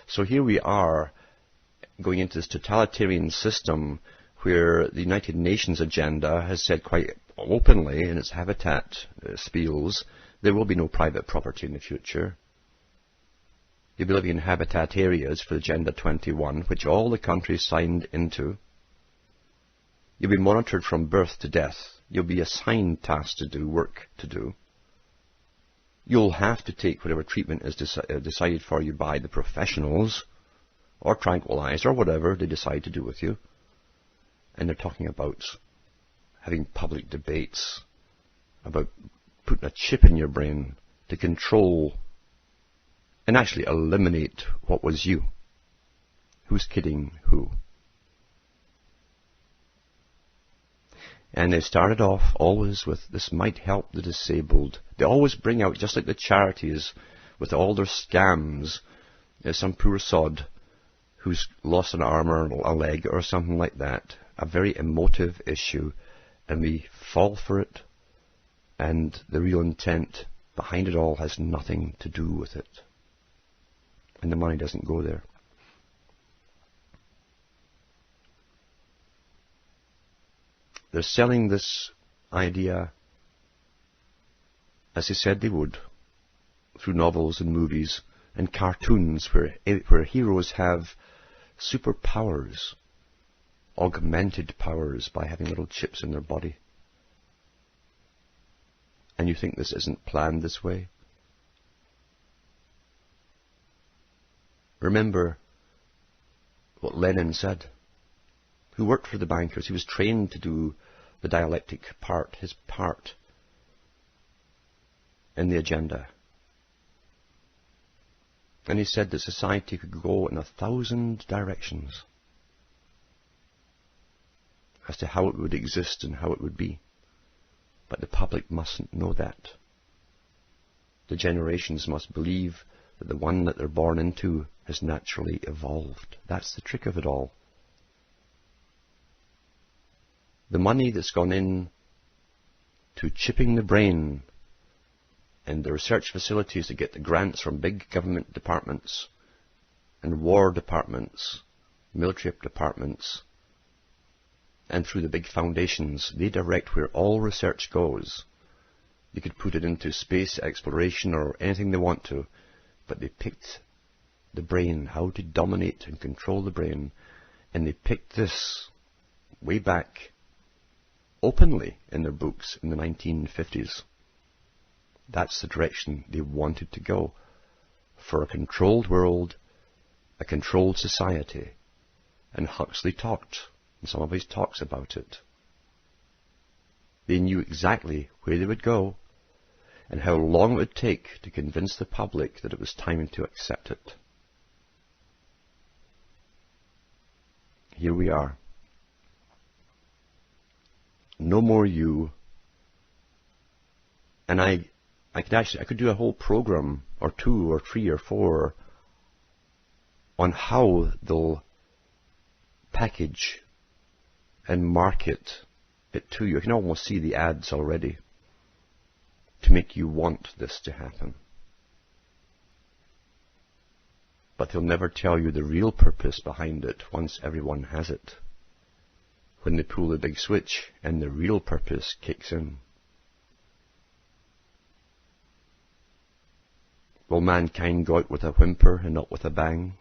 So here we are going into this totalitarian system where the United Nations agenda has said quite openly in its habitat spiels, there will be no private property in the future. You'll be living in habitat areas for Agenda 21, which all the countries signed into. You'll be monitored from birth to death. You'll be assigned tasks to do, work to do. You'll have to take whatever treatment is decided for you by the professionals, or tranquilized, or whatever they decide to do with you. And they're talking about having public debates, about putting a chip in your brain to control and actually eliminate what was you. Who's kidding who? And they started off always with, this might help the disabled. They always bring out, just like the charities, with all their scams, some poor sod who's lost an arm or a leg or something like that. A very emotive issue, and we fall for it, and the real intent behind it all has nothing to do with it. And the money doesn't go there. They're selling this idea, as they said they would, through novels and movies and cartoons where heroes have superpowers, augmented powers by having little chips in their body. And you think this isn't planned this way? Remember what Lenin said, who worked for the bankers. He was trained to do the dialectic part, his part in the agenda. And he said that society could go in 1,000 directions as to how it would exist and how it would be. But the public mustn't know that. The generations must believe that the one that they're born into has naturally evolved. That's the trick of it all. The money that's gone in to chipping the brain and the research facilities that get the grants from big government departments and war departments, military departments, and through the big foundations, they direct where all research goes. You could put it into space exploration or anything they want to, but they picked the brain, how to dominate and control the brain, and they picked this way back openly in their books in the 1950s. That's the direction they wanted to go, for a controlled world, a controlled society. And Huxley talked, and some of his talks about it. They knew exactly where they would go and how long it would take to convince the public that it was time to accept it. Here we are. No more you. And I could do a whole program, or 2 or 3 or 4, on how they'll package and market it to you. You can almost see the ads already to make you want this to happen. But they'll never tell you the real purpose behind it once everyone has it. When they pull the big switch and the real purpose kicks in. Will mankind go out with a whimper and not with a bang?